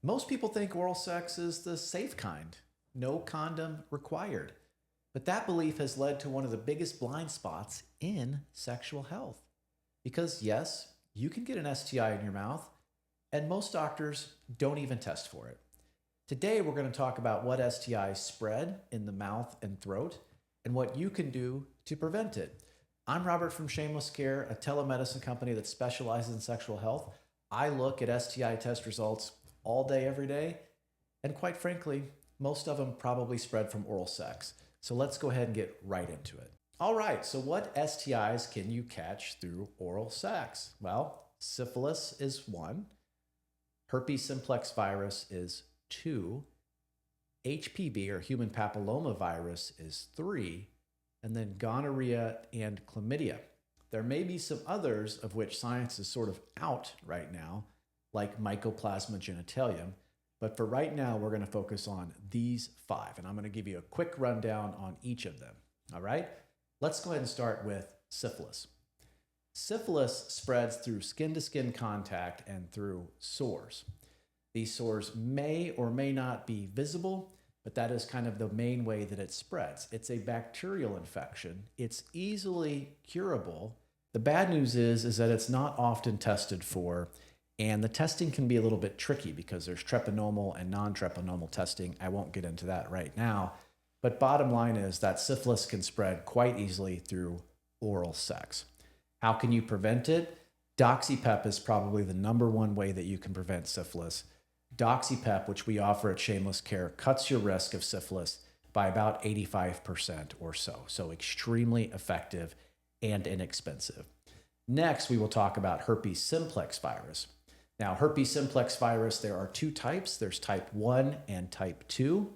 Most people think oral sex is the safe kind, no condom required. But that belief has led to one of the biggest blind spots in sexual health. Because, yes, you can get an STI in your mouth, and most doctors don't even test for it. Today, we're going to talk about what STIs spread in the mouth and throat and what you can do to prevent it. I'm Robert from Shameless Care, a telemedicine company that specializes in sexual health. I look at STI test results all day, every day, and quite frankly, most of them probably spread from oral sex. So let's go ahead and get right into it. All right, so what STIs can you catch through oral sex? Well, syphilis is one, herpes simplex virus is two, HPV or human papillomavirus is three, and then gonorrhea and chlamydia. There may be some others of which science is sort of out right now, like Mycoplasma genitalium. But for right now, we're going to focus on these five, and I'm going to give you a quick rundown on each of them. All right, let's go ahead and start with syphilis. Syphilis spreads through skin-to-skin contact and through sores. These sores may or may not be visible, but that is kind of the main way that it spreads. It's a bacterial infection. It's easily curable. The bad news is that it's not often tested for, and the testing can be a little bit tricky because there's treponemal and non-treponemal testing. I won't get into that right now. But bottom line is that syphilis can spread quite easily through oral sex. How can you prevent it? Doxypep is probably the number one way that you can prevent syphilis. Doxypep, which we offer at Shameless Care, cuts your risk of syphilis by about 85% or so. So extremely effective and inexpensive. Next, we will talk about herpes simplex virus. Now, herpes simplex virus, there are two types. There's type 1 and type 2.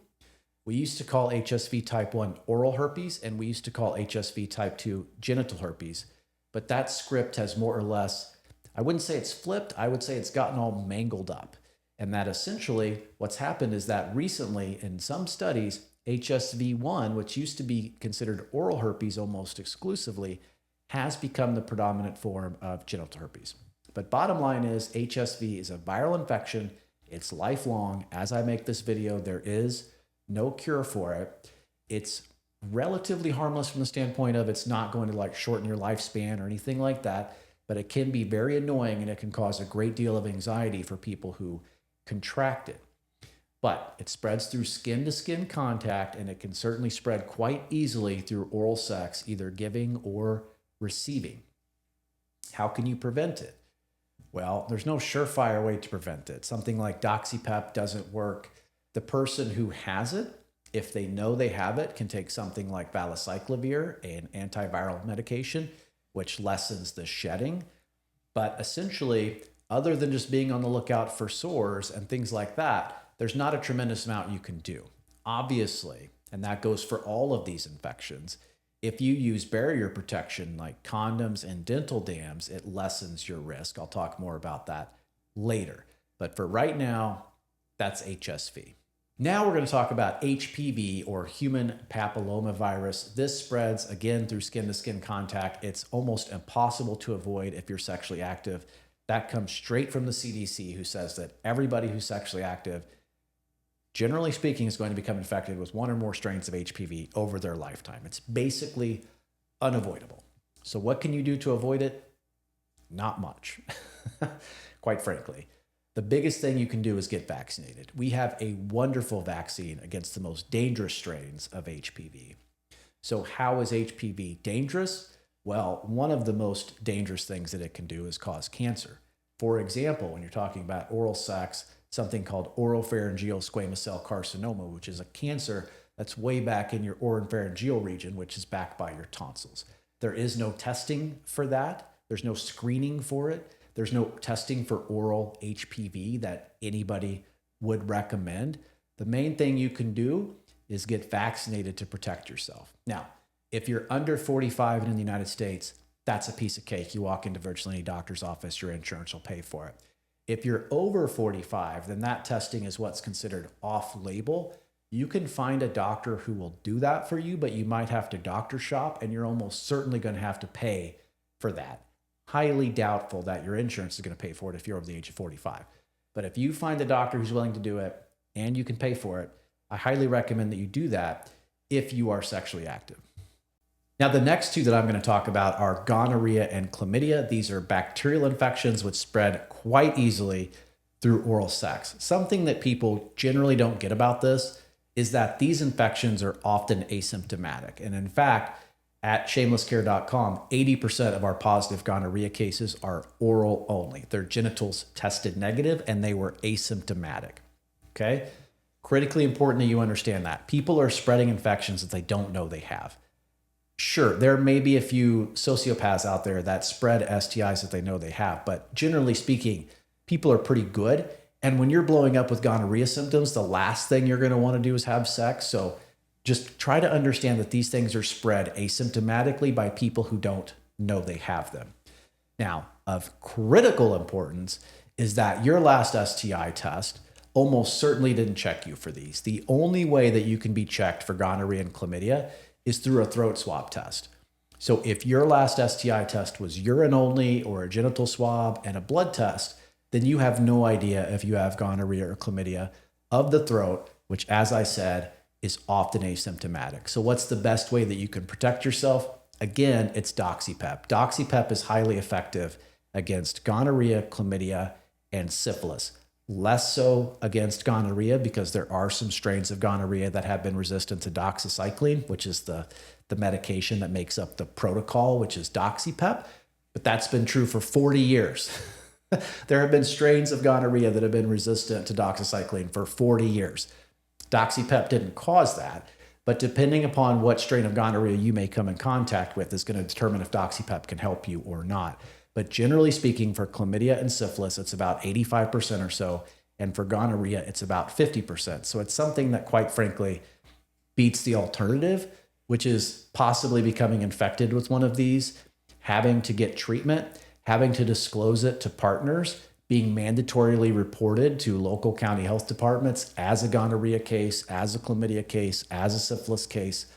We used to call HSV type 1 oral herpes, and we used to call HSV type 2 genital herpes. But that script has more or less, I wouldn't say it's flipped, I would say it's gotten all mangled up. And that essentially what's happened is that recently in some studies, HSV1, which used to be considered oral herpes almost exclusively, has become the predominant form of genital herpes. But bottom line is HSV is a viral infection. It's lifelong. As I make this video, there is no cure for it. It's relatively harmless from the standpoint of it's not going to like shorten your lifespan or anything like that, but it can be very annoying and it can cause a great deal of anxiety for people who contract it. But it spreads through skin-to-skin contact, and it can certainly spread quite easily through oral sex, either giving or receiving. How can you prevent it? Well, there's no surefire way to prevent it. Something like Doxypep doesn't work. The person who has it, if they know they have it, can take something like valacyclovir, an antiviral medication, which lessens the shedding. But essentially, other than just being on the lookout for sores and things like that, there's not a tremendous amount you can do. Obviously, and that goes for all of these infections, if you use barrier protection like condoms and dental dams, it lessens your risk. I'll talk more about that later. But for right now, that's HSV. Now we're going to talk about HPV or human papillomavirus. This spreads again through skin-to-skin contact. It's almost impossible to avoid if you're sexually active. That comes straight from the CDC, who says that everybody who's sexually active, generally speaking, is going to become infected with one or more strains of HPV over their lifetime. It's basically unavoidable. So what can you do to avoid it? Not much, quite frankly. The biggest thing you can do is get vaccinated. We have a wonderful vaccine against the most dangerous strains of HPV. So how is HPV dangerous? Well, one of the most dangerous things that it can do is cause cancer. For example, when you're talking about oral sex, something called oropharyngeal squamous cell carcinoma, which is a cancer that's way back in your oropharyngeal region, which is back by your tonsils. There is no testing for that. There's no screening for it. There's no testing for oral HPV that anybody would recommend. The main thing you can do is get vaccinated to protect yourself. Now, if you're under 45 and in the United States, that's a piece of cake. You walk into virtually any doctor's office, your insurance will pay for it. If you're over 45, then that testing is what's considered off-label. You can find a doctor who will do that for you, but you might have to doctor shop, and you're almost certainly going to have to pay for that. Highly doubtful that your insurance is going to pay for it if you're over the age of 45. But if you find a doctor who's willing to do it and you can pay for it, I highly recommend that you do that if you are sexually active. Now, the next two that I'm going to talk about are gonorrhea and chlamydia. These are bacterial infections which spread quite easily through oral sex. Something that people generally don't get about this is that these infections are often asymptomatic. And in fact, at shamelesscare.com, 80% of our positive gonorrhea cases are oral only. Their genitals tested negative and they were asymptomatic. Okay? Critically important that you understand that. People are spreading infections that they don't know they have. Sure, there may be a few sociopaths out there that spread STIs that they know they have, but generally speaking, people are pretty good. And when you're blowing up with gonorrhea symptoms, the last thing you're going to want to do is have sex. So just try to understand that these things are spread asymptomatically by people who don't know they have them. Now, of critical importance is that your last STI test almost certainly didn't check you for these. The only way that you can be checked for gonorrhea and chlamydia is through a throat swab test. So if your last STI test was urine only or a genital swab and a blood test, then you have no idea if you have gonorrhea or chlamydia of the throat, which, as I said, is often asymptomatic. So what's the best way that you can protect yourself? Again, it's Doxypep. Doxypep is highly effective against gonorrhea, chlamydia, and syphilis. Less so against gonorrhea because there are some strains of gonorrhea that have been resistant to doxycycline, which is the medication that makes up the protocol, which is Doxypep. But that's been true for 40 years. There have been strains of gonorrhea that have been resistant to doxycycline for 40 years. Doxypep didn't cause that, but depending upon what strain of gonorrhea you may come in contact with is going to determine if Doxypep can help you or not. But generally speaking, for chlamydia and syphilis, it's about 85% or so. And for gonorrhea, it's about 50%. So it's something that, quite frankly, beats the alternative, which is possibly becoming infected with one of these, having to get treatment, having to disclose it to partners, being mandatorily reported to local county health departments as a gonorrhea case, as a chlamydia case, as a syphilis case,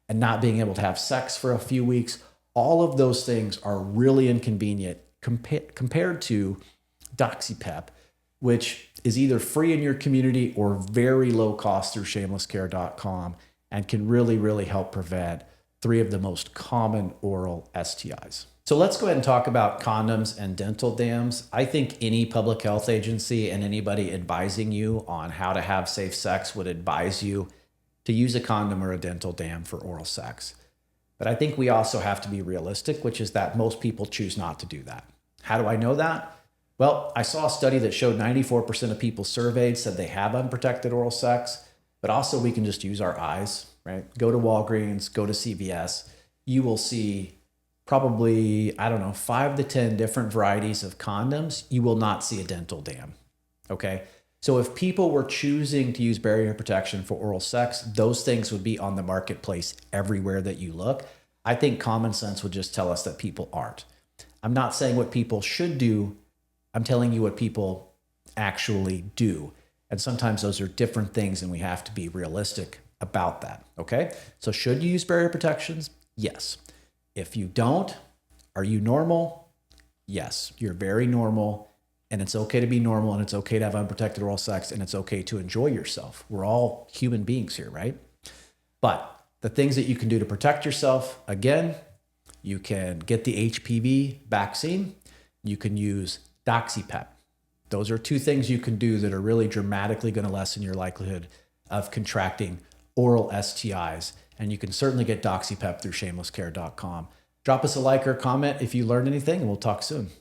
and not being able to have sex for a few weeks. All of those things are really inconvenient compared to Doxypep, which is either free in your community or very low cost through shamelesscare.com and can really, really help prevent 3 of the most common oral STIs. So let's go ahead and talk about condoms and dental dams. I think any public health agency and anybody advising you on how to have safe sex would advise you to use a condom or a dental dam for oral sex. But I think we also have to be realistic, which is that most people choose not to do that. How do I know that? Well, I saw a study that showed 94% of people surveyed said they have unprotected oral sex, but also we can just use our eyes, right? Go to Walgreens, go to CVS. You will see probably, 5 to 10 different varieties of condoms. You will not see a dental dam, okay? So if people were choosing to use barrier protection for oral sex, those things would be on the marketplace everywhere that you look. I think common sense would just tell us that people aren't. I'm not saying what people should do. I'm telling you what people actually do. And sometimes those are different things and we have to be realistic about that, okay? So should you use barrier protections? Yes. If you don't, are you normal? Yes, you're very normal. And it's okay to be normal, and it's okay to have unprotected oral sex, and it's okay to enjoy yourself. We're all human beings here, right? But the things that you can do to protect yourself, again, you can get the HPV vaccine. You can use Doxypep. Those are 2 things you can do that are really dramatically going to lessen your likelihood of contracting oral STIs. And you can certainly get Doxypep through shamelesscare.com. Drop us a like or comment if you learned anything, and we'll talk soon.